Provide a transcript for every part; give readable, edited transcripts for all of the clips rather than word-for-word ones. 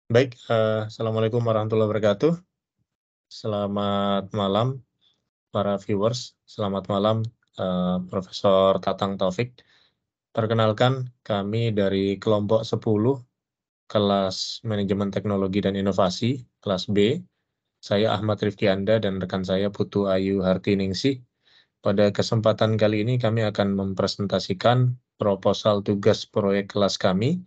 Baik, Assalamualaikum warahmatullahi wabarakatuh. Selamat malam para viewers, selamat malam Profesor Tatang Taufik. Perkenalkan, kami dari kelompok 10 kelas Manajemen Teknologi dan Inovasi, kelas B. Saya Ahmad Rifki Anda dan rekan saya Putu Ayu Hartiningsih. Pada kesempatan kali ini kami akan mempresentasikan proposal tugas proyek kelas kami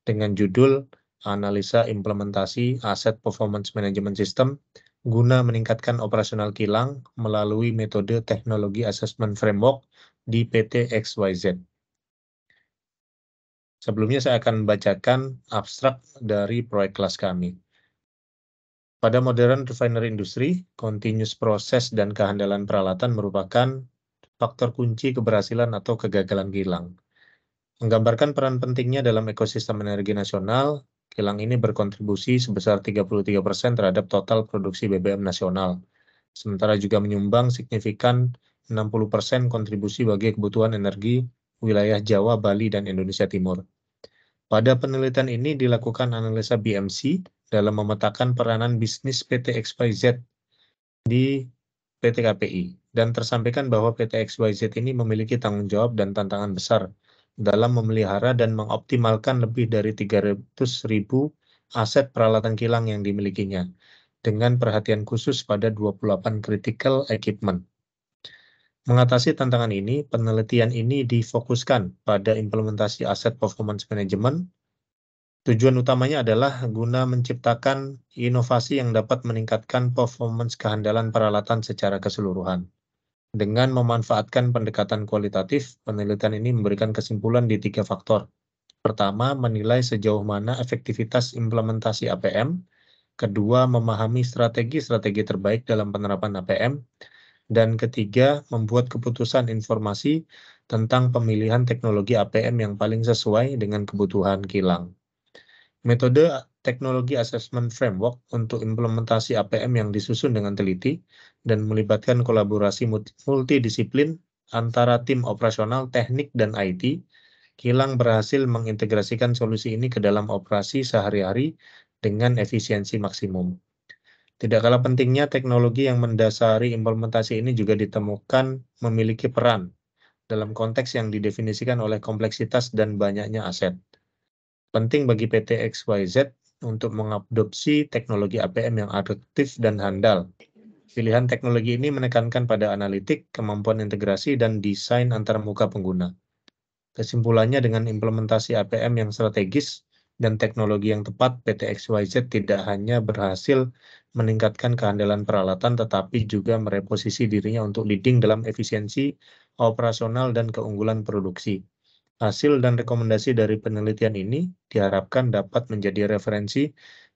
dengan judul Analisa Implementasi Aset Performance Management System guna meningkatkan operasional kilang melalui metode teknologi assessment framework di PT XYZ. Sebelumnya saya akan membacakan abstrak dari proyek kelas kami. Pada modern refinery industry, continuous process dan kehandalan peralatan merupakan faktor kunci keberhasilan atau kegagalan kilang. Menggambarkan peran pentingnya dalam ekosistem energi nasional, kilang ini berkontribusi sebesar 33% terhadap total produksi BBM nasional. Sementara juga menyumbang signifikan 60% kontribusi bagi kebutuhan energi wilayah Jawa, Bali, dan Indonesia Timur. Pada penelitian ini dilakukan analisa BMC dalam memetakan peranan bisnis PT XYZ di PT KPI dan tersampaikan bahwa PT XYZ ini memiliki tanggung jawab dan tantangan besar dalam memelihara dan mengoptimalkan lebih dari 300.000 aset peralatan kilang yang dimilikinya, dengan perhatian khusus pada 28 critical equipment. Mengatasi tantangan ini, penelitian ini difokuskan pada implementasi aset performance management. Tujuan utamanya adalah guna menciptakan inovasi yang dapat meningkatkan performance kehandalan peralatan secara keseluruhan. Dengan memanfaatkan pendekatan kualitatif, penelitian ini memberikan kesimpulan di 3 faktor. Pertama, menilai sejauh mana efektivitas implementasi APM. Kedua, memahami strategi-strategi terbaik dalam penerapan APM. Dan ketiga, membuat keputusan informasi tentang pemilihan teknologi APM yang paling sesuai dengan kebutuhan kilang. Metode teknologi assessment framework untuk implementasi APM yang disusun dengan teliti dan melibatkan kolaborasi multidisiplin antara tim operasional, teknik, dan IT, kilang berhasil mengintegrasikan solusi ini ke dalam operasi sehari-hari dengan efisiensi maksimum. Tidak kalah pentingnya, teknologi yang mendasari implementasi ini juga ditemukan memiliki peran dalam konteks yang didefinisikan oleh kompleksitas dan banyaknya aset. Penting bagi PT XYZ untuk mengadopsi teknologi APM yang adaptif dan handal. Pilihan teknologi ini menekankan pada analitik, kemampuan integrasi, dan desain antarmuka pengguna. Kesimpulannya, dengan implementasi APM yang strategis dan teknologi yang tepat, PT XYZ tidak hanya berhasil meningkatkan kehandalan peralatan, tetapi juga mereposisi dirinya untuk leading dalam efisiensi operasional dan keunggulan produksi. Hasil dan rekomendasi dari penelitian ini diharapkan dapat menjadi referensi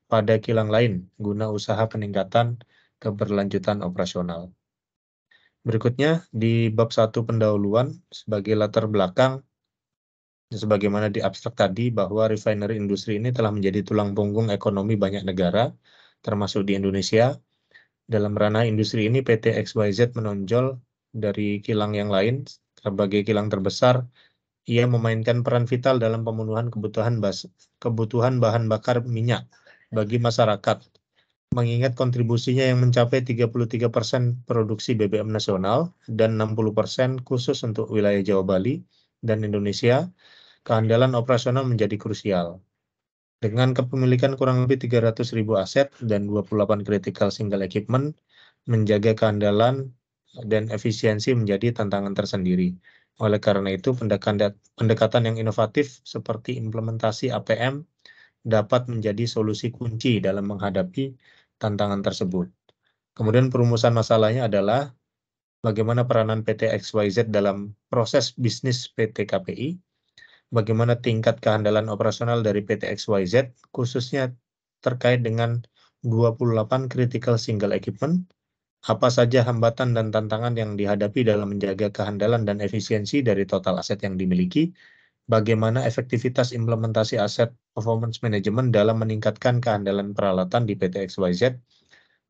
pada kilang lain guna usaha peningkatan keberlanjutan operasional. Berikutnya, di bab 1 pendahuluan sebagai latar belakang, sebagaimana di abstrak tadi, bahwa refinery industri ini telah menjadi tulang punggung ekonomi banyak negara, termasuk di Indonesia. Dalam ranah industri ini, PT XYZ menonjol dari kilang yang lain sebagai kilang terbesar. Ia memainkan peran vital dalam pemenuhan kebutuhan bahan bakar minyak bagi masyarakat, mengingat kontribusinya yang mencapai 33% produksi BBM nasional dan 60% khusus untuk wilayah Jawa, Bali, dan Indonesia. Kehandalan operasional menjadi krusial. Dengan kepemilikan kurang lebih 300.000 aset dan 28 critical single equipment, menjaga kehandalan dan efisiensi menjadi tantangan tersendiri. Oleh karena itu, pendekatan yang inovatif seperti implementasi APM dapat menjadi solusi kunci dalam menghadapi tantangan tersebut. Kemudian perumusan masalahnya adalah bagaimana peranan PT XYZ dalam proses bisnis PT KPI, bagaimana tingkat kehandalan operasional dari PT XYZ, khususnya terkait dengan 28 critical single equipment, apa saja hambatan dan tantangan yang dihadapi dalam menjaga kehandalan dan efisiensi dari total aset yang dimiliki, bagaimana efektivitas implementasi aset performance management dalam meningkatkan kehandalan peralatan di PT XYZ,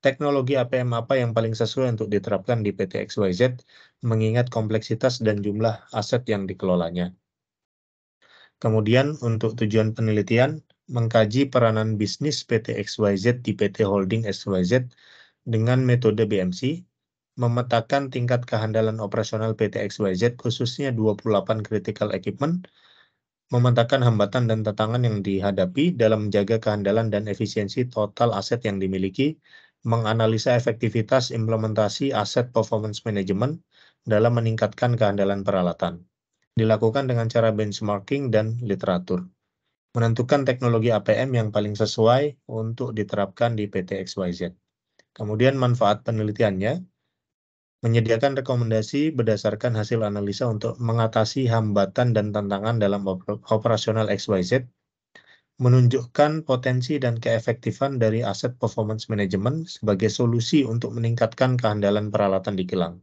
teknologi APM apa yang paling sesuai untuk diterapkan di PT XYZ, mengingat kompleksitas dan jumlah aset yang dikelolanya. Kemudian untuk tujuan penelitian, mengkaji peranan bisnis PT XYZ di PT Holding XYZ dengan metode BMC, memetakan tingkat kehandalan operasional PT XYZ khususnya 28 critical equipment, memetakan hambatan dan tantangan yang dihadapi dalam menjaga kehandalan dan efisiensi total aset yang dimiliki, menganalisa efektivitas implementasi aset performance management dalam meningkatkan kehandalan peralatan. Dilakukan dengan cara benchmarking dan literatur. Menentukan teknologi APM yang paling sesuai untuk diterapkan di PT XYZ. Kemudian manfaat penelitiannya, menyediakan rekomendasi berdasarkan hasil analisa untuk mengatasi hambatan dan tantangan dalam operasional XYZ, menunjukkan potensi dan keefektifan dari aset performance management sebagai solusi untuk meningkatkan kehandalan peralatan di kilang.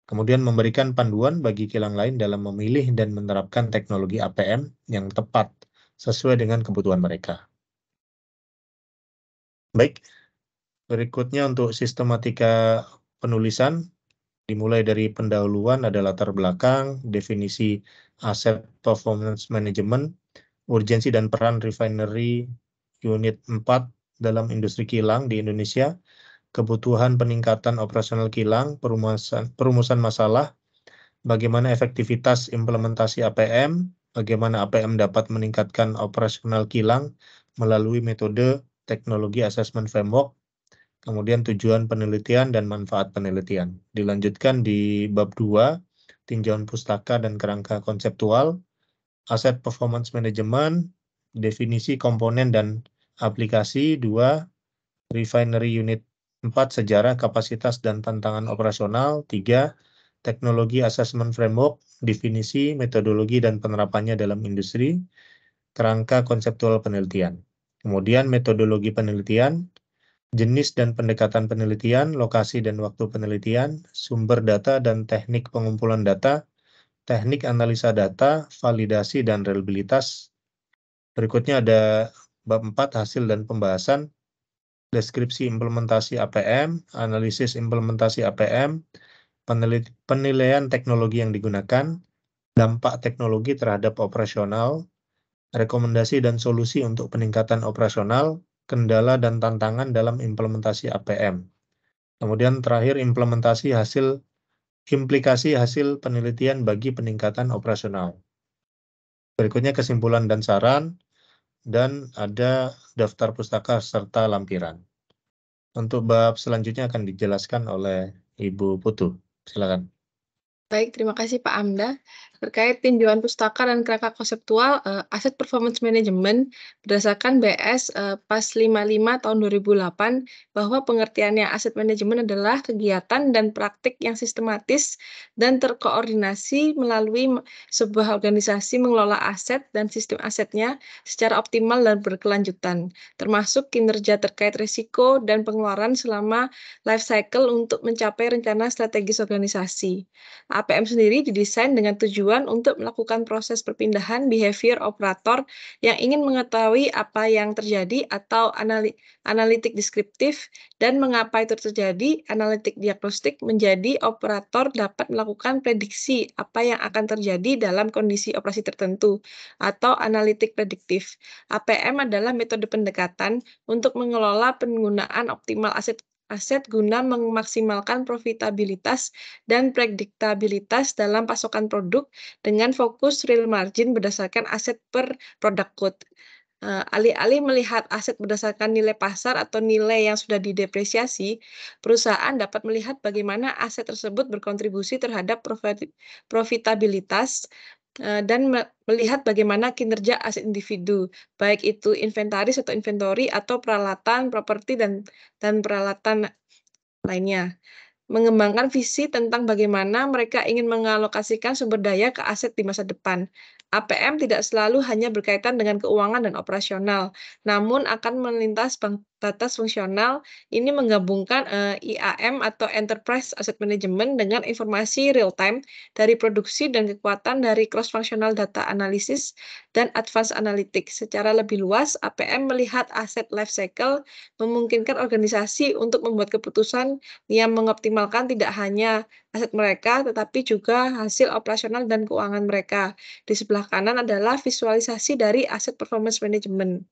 Kemudian memberikan panduan bagi kilang lain dalam memilih dan menerapkan teknologi APM yang tepat sesuai dengan kebutuhan mereka. Baik, berikutnya untuk sistematika penulisan, dimulai dari pendahuluan ada latar belakang, definisi aset performance management, urgensi dan peran refinery unit 4 dalam industri kilang di Indonesia, kebutuhan peningkatan operasional kilang, perumusan masalah, bagaimana efektivitas implementasi APM, bagaimana APM dapat meningkatkan operasional kilang melalui metode teknologi assessment framework, kemudian tujuan penelitian dan manfaat penelitian. Dilanjutkan di bab 2, tinjauan pustaka dan kerangka konseptual, aset performance management, definisi komponen dan aplikasi, 2, refinery unit 4, sejarah, kapasitas, dan tantangan operasional, 3, teknologi assessment framework, definisi, metodologi, dan penerapannya dalam industri, kerangka konseptual penelitian. Kemudian metodologi penelitian, jenis dan pendekatan penelitian, lokasi dan waktu penelitian, sumber data dan teknik pengumpulan data, teknik analisa data, validasi dan reliabilitas. Berikutnya ada bab 4, hasil dan pembahasan, deskripsi implementasi APM, analisis implementasi APM, penilaian teknologi yang digunakan, dampak teknologi terhadap operasional, rekomendasi dan solusi untuk peningkatan operasional, kendala dan tantangan dalam implementasi APM. Kemudian terakhir implikasi hasil penelitian bagi peningkatan operasional. Berikutnya kesimpulan dan saran, dan ada daftar pustaka serta lampiran. Untuk bab selanjutnya akan dijelaskan oleh Ibu Putu. Silakan. Baik, terima kasih Pak Amda. Terkait tinjauan pustaka dan kerangka konseptual aset performance management berdasarkan BS PAS 55 tahun 2008 bahwa pengertiannya aset manajemen adalah kegiatan dan praktik yang sistematis dan terkoordinasi melalui sebuah organisasi mengelola aset dan sistem asetnya secara optimal dan berkelanjutan, termasuk kinerja terkait risiko dan pengeluaran selama life cycle untuk mencapai rencana strategis organisasi. APM sendiri didesain dengan tujuan untuk melakukan proses perpindahan behavior operator yang ingin mengetahui apa yang terjadi atau analitik deskriptif dan mengapa itu terjadi, analitik diagnostik menjadi operator dapat melakukan prediksi apa yang akan terjadi dalam kondisi operasi tertentu atau analitik prediktif. APM adalah metode pendekatan untuk mengelola penggunaan optimal aset guna memaksimalkan profitabilitas dan prediktabilitas dalam pasokan produk dengan fokus real margin berdasarkan aset per product code. Alih-alih melihat aset berdasarkan nilai pasar atau nilai yang sudah didepresiasi, perusahaan dapat melihat bagaimana aset tersebut berkontribusi terhadap profitabilitas dan melihat bagaimana kinerja aset individu, baik itu inventaris atau inventory atau peralatan, properti, dan peralatan lainnya. Mengembangkan visi tentang bagaimana mereka ingin mengalokasikan sumber daya ke aset di masa depan. APM tidak selalu hanya berkaitan dengan keuangan dan operasional, namun akan melintas batas fungsional. Ini menggabungkan IAM atau Enterprise Asset Management dengan informasi real time dari produksi dan kekuatan dari cross-functional data analysis dan advanced analytics. Secara lebih luas, APM melihat aset life cycle, memungkinkan organisasi untuk membuat keputusan yang mengoptimalkan tidak hanya aset mereka, tetapi juga hasil operasional dan keuangan mereka. Di sebelah kanan adalah visualisasi dari aset performance management.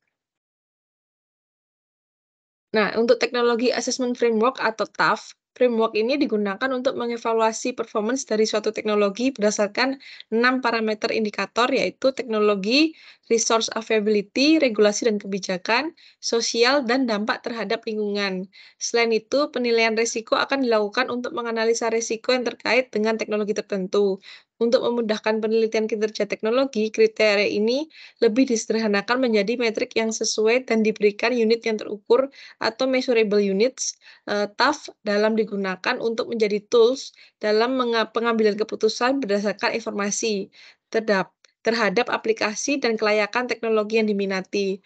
Nah, untuk teknologi assessment framework atau TAF, framework ini digunakan untuk mengevaluasi performance dari suatu teknologi berdasarkan 6 parameter indikator, yaitu teknologi, resource availability, regulasi dan kebijakan, sosial, dan dampak terhadap lingkungan. Selain itu, penilaian risiko akan dilakukan untuk menganalisa risiko yang terkait dengan teknologi tertentu. Untuk memudahkan penelitian kinerja teknologi, kriteria ini lebih disederhanakan menjadi metrik yang sesuai dan diberikan unit yang terukur atau measurable units. TAF dalam digunakan untuk menjadi tools dalam pengambilan keputusan berdasarkan informasi terhadap aplikasi dan kelayakan teknologi yang diminati.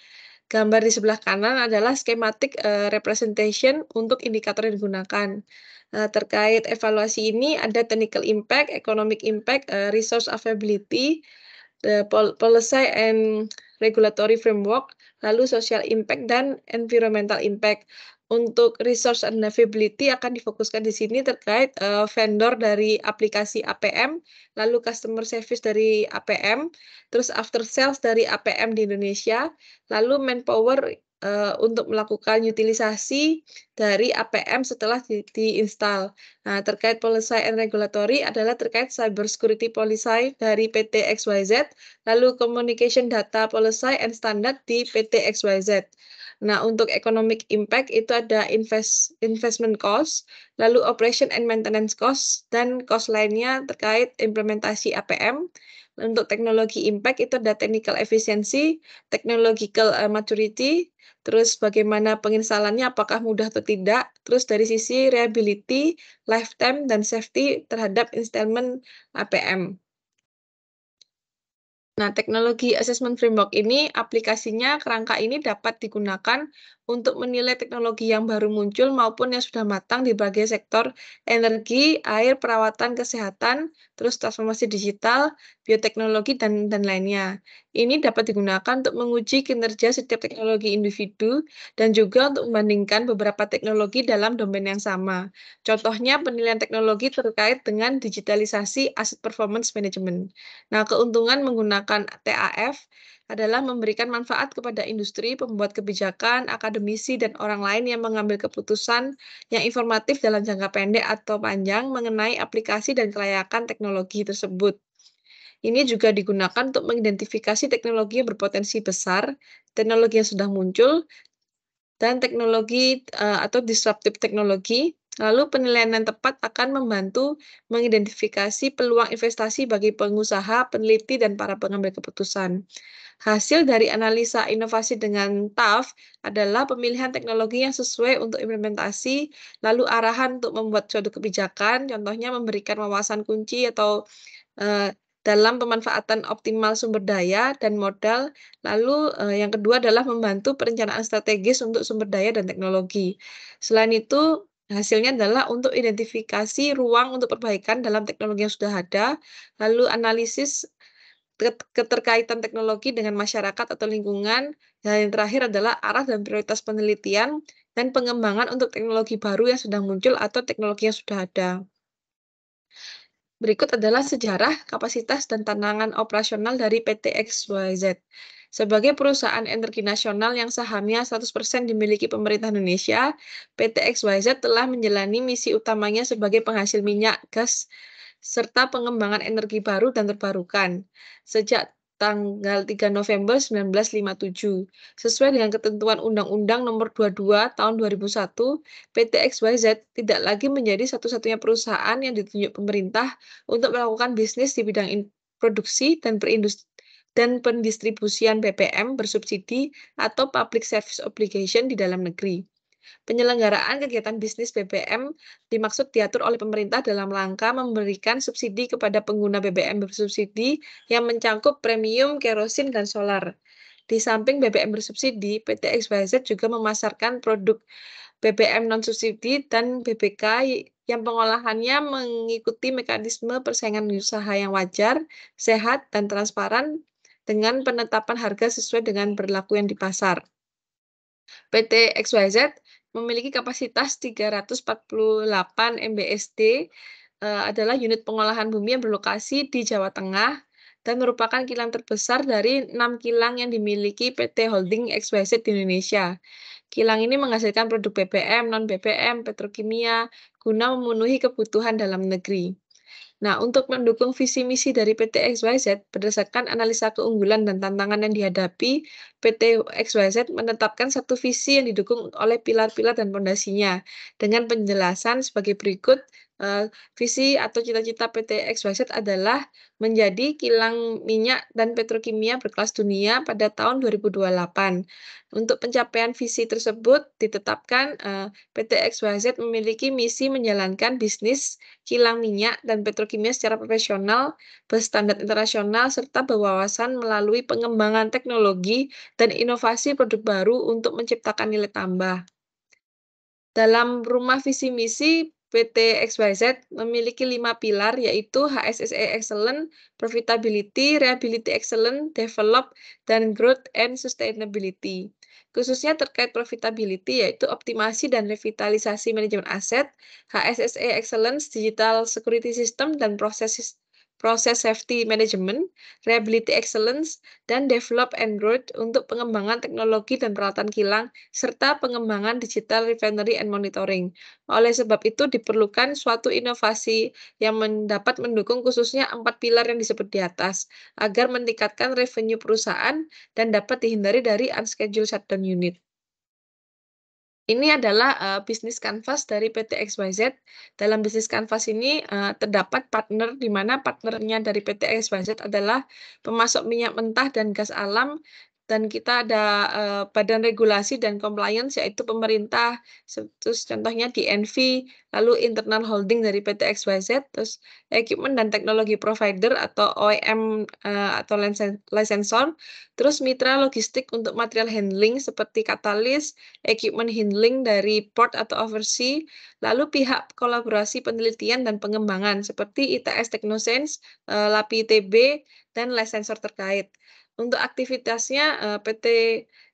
Gambar di sebelah kanan adalah schematic representation untuk indikator yang digunakan. Terkait evaluasi ini ada technical impact, economic impact, resource availability, policy and regulatory framework, lalu social impact dan environmental impact. Untuk resource and availability akan difokuskan di sini terkait vendor dari aplikasi APM, lalu customer service dari APM, terus after sales dari APM di Indonesia, lalu manpower untuk melakukan utilisasi dari APM setelah diinstal. Nah, terkait policy and regulatory adalah terkait cyber security policy dari PT XYZ, lalu communication data policy and standard di PT XYZ. Nah, untuk economic impact itu ada investment cost, lalu operation and maintenance cost, dan cost lainnya terkait implementasi APM. Untuk teknologi impact itu ada technical efficiency, technological maturity, terus bagaimana penginstalannya, apakah mudah atau tidak, terus dari sisi reliability, lifetime, dan safety terhadap installment APM. Nah, teknologi assessment framework ini, aplikasinya kerangka ini dapat digunakan untuk menilai teknologi yang baru muncul maupun yang sudah matang di berbagai sektor energi, air, perawatan, kesehatan, terus transformasi digital, bioteknologi, dan lainnya. Ini dapat digunakan untuk menguji kinerja setiap teknologi individu dan juga untuk membandingkan beberapa teknologi dalam domain yang sama. Contohnya penilaian teknologi terkait dengan digitalisasi asset performance management. Nah, keuntungan menggunakan TAF adalah memberikan manfaat kepada industri, pembuat kebijakan, akademisi, dan orang lain yang mengambil keputusan yang informatif dalam jangka pendek atau panjang mengenai aplikasi dan kelayakan teknologi tersebut. Ini juga digunakan untuk mengidentifikasi teknologi yang berpotensi besar, teknologi yang sudah muncul, dan teknologi atau disruptive teknologi. Lalu penilaian yang tepat akan membantu mengidentifikasi peluang investasi bagi pengusaha, peneliti, dan para pengambil keputusan. Hasil dari analisa inovasi dengan TAF adalah pemilihan teknologi yang sesuai untuk implementasi, lalu arahan untuk membuat suatu kebijakan, contohnya memberikan wawasan kunci atau dalam pemanfaatan optimal sumber daya dan modal. Lalu, yang kedua adalah membantu perencanaan strategis untuk sumber daya dan teknologi. Selain itu, hasilnya adalah untuk identifikasi ruang untuk perbaikan dalam teknologi yang sudah ada, lalu analisis keterkaitan teknologi dengan masyarakat atau lingkungan, dan yang terakhir adalah arah dan prioritas penelitian dan pengembangan untuk teknologi baru yang sedang muncul atau teknologi yang sudah ada. Berikut adalah sejarah, kapasitas, dan tantangan operasional dari PT XYZ. Sebagai perusahaan energi nasional yang sahamnya 100% dimiliki pemerintah Indonesia, PT XYZ telah menjalani misi utamanya sebagai penghasil minyak, gas, serta pengembangan energi baru dan terbarukan sejak tanggal 3 November 1957. Sesuai dengan ketentuan Undang-Undang Nomor 22 Tahun 2001, PT XYZ tidak lagi menjadi satu-satunya perusahaan yang ditunjuk pemerintah untuk melakukan bisnis di bidang produksi dan pendistribusian BBM bersubsidi atau public service obligation di dalam negeri. Penyelenggaraan kegiatan bisnis BBM dimaksud diatur oleh pemerintah dalam rangka memberikan subsidi kepada pengguna BBM bersubsidi yang mencakup premium, kerosin, dan solar. Di samping BBM bersubsidi, PT XYZ juga memasarkan produk BBM non-subsidi dan BBK yang pengolahannya mengikuti mekanisme persaingan usaha yang wajar, sehat, dan transparan dengan penetapan harga sesuai dengan berlaku yang di pasar. PT XYZ memiliki kapasitas 348 MBSD, adalah unit pengolahan bumi yang berlokasi di Jawa Tengah dan merupakan kilang terbesar dari 6 kilang yang dimiliki PT Holding XYZ di Indonesia. Kilang ini menghasilkan produk BBM, non-BBM, petrokimia, guna memenuhi kebutuhan dalam negeri. Nah, untuk mendukung visi misi dari PT XYZ, berdasarkan analisa keunggulan dan tantangan yang dihadapi, PT XYZ menetapkan satu visi yang didukung oleh pilar-pilar dan pondasinya, dengan penjelasan sebagai berikut. Visi atau cita-cita PT XYZ adalah menjadi kilang minyak dan petrokimia berkelas dunia pada tahun 2028. Untuk pencapaian visi tersebut ditetapkan PT XYZ memiliki misi menjalankan bisnis kilang minyak dan petrokimia secara profesional, berstandar internasional, serta berwawasan melalui pengembangan teknologi dan inovasi produk baru untuk menciptakan nilai tambah. Dalam rumah visi misi, PT XYZ memiliki 5 pilar, yaitu HSSE Excellent, Profitability, Reliability Excellent, Develop, dan Growth and Sustainability. Khususnya terkait profitability, yaitu optimasi dan revitalisasi manajemen aset, HSSE Excellence, Digital Security System, dan proses safety management, reliability excellence, dan develop and growth untuk pengembangan teknologi dan peralatan kilang, serta pengembangan digital refinery and monitoring. Oleh sebab itu, diperlukan suatu inovasi yang dapat mendukung khususnya 4 pilar yang disebut di atas, agar meningkatkan revenue perusahaan dan dapat dihindari dari unscheduled shutdown unit. Ini adalah bisnis canvas dari PT XYZ. Dalam bisnis canvas ini terdapat partner, di mana partnernya dari PT XYZ adalah pemasok minyak mentah dan gas alam, dan kita ada badan regulasi dan compliance, yaitu pemerintah, terus contohnya DNV, lalu internal holding dari PT XYZ, terus equipment dan teknologi provider atau OEM atau licensor, terus mitra logistik untuk material handling seperti katalis, equipment handling dari port atau oversea, lalu pihak kolaborasi penelitian dan pengembangan seperti ITS Technosense, LAPI ITB, dan licensor terkait. Untuk aktivitasnya, PT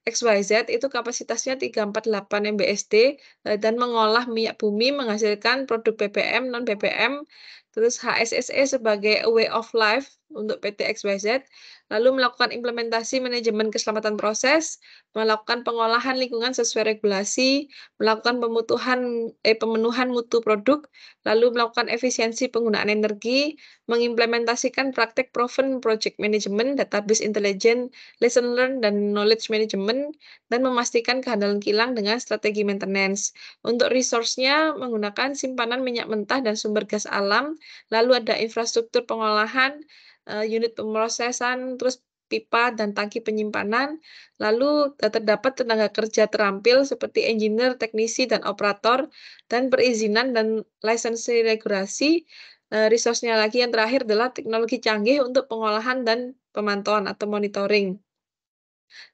XYZ itu kapasitasnya 348 MBSD, dan mengolah minyak bumi menghasilkan produk BBM, non-BBM, terus HSSE sebagai a way of life untuk PT XYZ, lalu melakukan implementasi manajemen keselamatan proses, melakukan pengolahan lingkungan sesuai regulasi, melakukan pemenuhan mutu produk, lalu melakukan efisiensi penggunaan energi, mengimplementasikan praktek proven project management, database intelligence, lesson learned, dan knowledge management, dan memastikan kehandalan kilang dengan strategi maintenance. Untuk resource-nya menggunakan simpanan minyak mentah dan sumber gas alam, lalu ada infrastruktur pengolahan, unit pemrosesan, terus pipa dan tangki penyimpanan, lalu terdapat tenaga kerja terampil seperti engineer, teknisi, dan operator, dan perizinan dan lisensi regulasi. Resource-nya lagi yang terakhir adalah teknologi canggih untuk pengolahan dan pemantauan atau monitoring.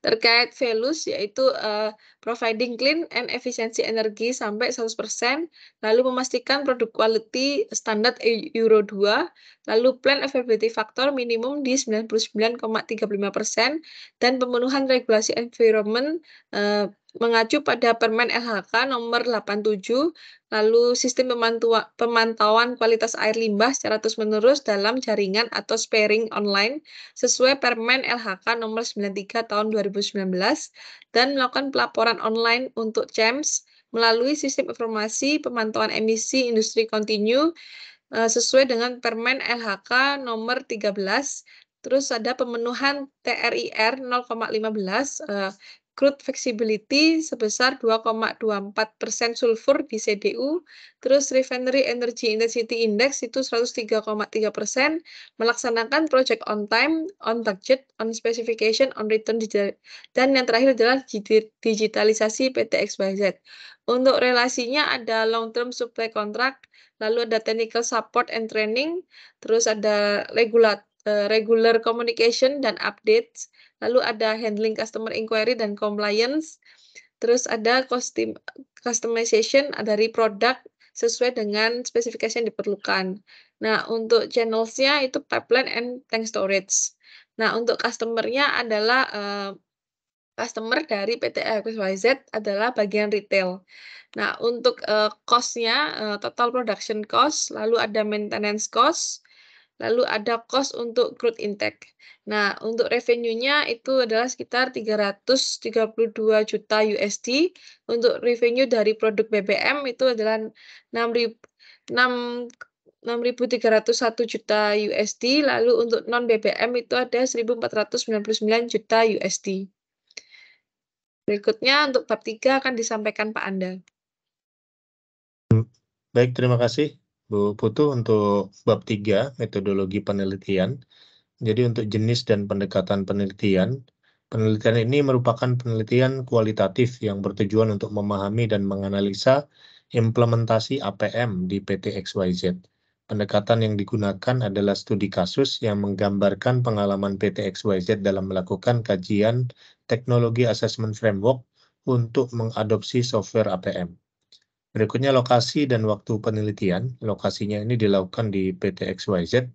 Terkait values, yaitu providing clean and efisiensi energi sampai 100%, lalu memastikan produk quality standar Euro 2, lalu plan availability factor minimum di 99,35%, dan pemenuhan regulasi environment mengacu pada Permen LHK nomor 87, lalu sistem pemantauan kualitas air limbah secara terus-menerus dalam jaringan atau sparing online sesuai Permen LHK nomor 93 tahun 2019, dan melakukan pelaporan online untuk CEMS melalui sistem informasi pemantauan emisi industri kontinu sesuai dengan Permen LHK nomor 13. Terus ada pemenuhan TRIR 0,15, crude flexibility sebesar 2,24% sulfur di CDU, terus refinery energy intensity index itu 103,3%, melaksanakan project on time, on budget, on specification, on return, dan yang terakhir adalah digitalisasi PT XYZ. Untuk relasinya ada long term supply contract, lalu ada technical support and training, terus ada regular communication dan updates, lalu ada handling customer inquiry dan compliance, terus ada customization dari produk sesuai dengan spesifikasi yang diperlukan. Nah, untuk channels-nya itu pipeline and tank storage. Nah, untuk customer-nya adalah customer dari PT XYZ adalah bagian retail. Nah, untuk cost-nya, total production cost, lalu ada maintenance cost, lalu ada cost untuk crude intake. Nah, untuk revenue-nya itu adalah sekitar 332 juta USD, untuk revenue dari produk BBM itu adalah 6.301 juta USD, lalu untuk non BBM itu ada 1.499 juta USD. Berikutnya untuk bab 3 akan disampaikan Pak Anda. Baik, terima kasih Bu Putu untuk bab 3, metodologi penelitian. Jadi untuk jenis dan pendekatan penelitian, penelitian ini merupakan penelitian kualitatif yang bertujuan untuk memahami dan menganalisa implementasi APM di PT XYZ. Pendekatan yang digunakan adalah studi kasus yang menggambarkan pengalaman PT XYZ dalam melakukan kajian teknologi assessment framework untuk mengadopsi software APM. Berikutnya lokasi dan waktu penelitian. Lokasinya ini dilakukan di PT XYZ,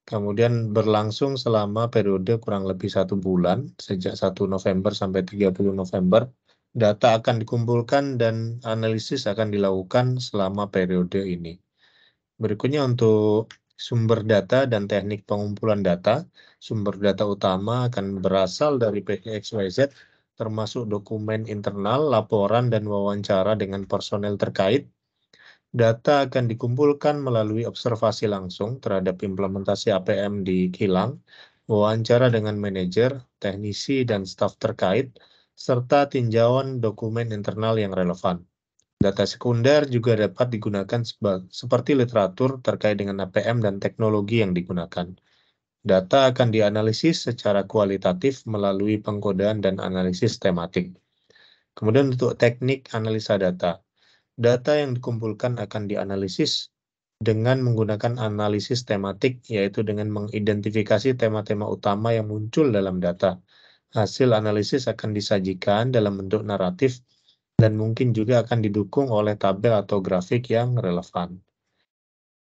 kemudian berlangsung selama periode kurang lebih 1 bulan, sejak 1 November sampai 30 November. Data akan dikumpulkan dan analisis akan dilakukan selama periode ini. Berikutnya untuk sumber data dan teknik pengumpulan data. Sumber data utama akan berasal dari PT XYZ, termasuk dokumen internal, laporan, dan wawancara dengan personel terkait. Data akan dikumpulkan melalui observasi langsung terhadap implementasi APM di kilang, wawancara dengan manajer, teknisi, dan staf terkait, serta tinjauan dokumen internal yang relevan. Data sekunder juga dapat digunakan seperti literatur terkait dengan APM dan teknologi yang digunakan. Data akan dianalisis secara kualitatif melalui pengkodaan dan analisis tematik. Kemudian untuk teknik analisa data. Data yang dikumpulkan akan dianalisis dengan menggunakan analisis tematik, yaitu dengan mengidentifikasi tema-tema utama yang muncul dalam data. Hasil analisis akan disajikan dalam bentuk naratif dan mungkin juga akan didukung oleh tabel atau grafik yang relevan.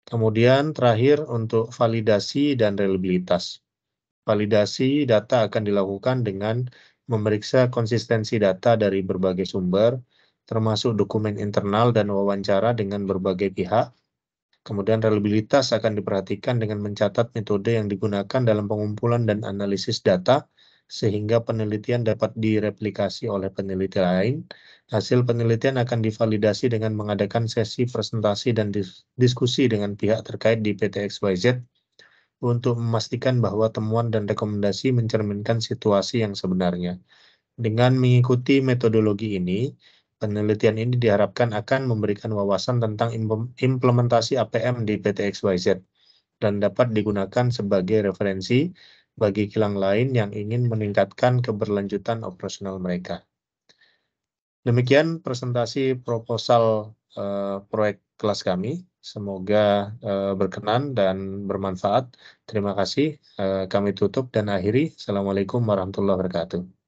Kemudian terakhir untuk validasi dan reliabilitas. Validasi data akan dilakukan dengan memeriksa konsistensi data dari berbagai sumber, termasuk dokumen internal dan wawancara dengan berbagai pihak. Kemudian reliabilitas akan diperhatikan dengan mencatat metode yang digunakan dalam pengumpulan dan analisis data, sehingga penelitian dapat direplikasi oleh peneliti lain. Hasil penelitian akan divalidasi dengan mengadakan sesi presentasi dan diskusi dengan pihak terkait di PT XYZ untuk memastikan bahwa temuan dan rekomendasi mencerminkan situasi yang sebenarnya. Dengan mengikuti metodologi ini, penelitian ini diharapkan akan memberikan wawasan tentang implementasi APM di PT XYZ dan dapat digunakan sebagai referensi bagi kilang lain yang ingin meningkatkan keberlanjutan operasional mereka. Demikian presentasi proposal proyek kelas kami. Semoga berkenan dan bermanfaat. Terima kasih. Kami tutup dan akhiri. Assalamualaikum warahmatullahi wabarakatuh.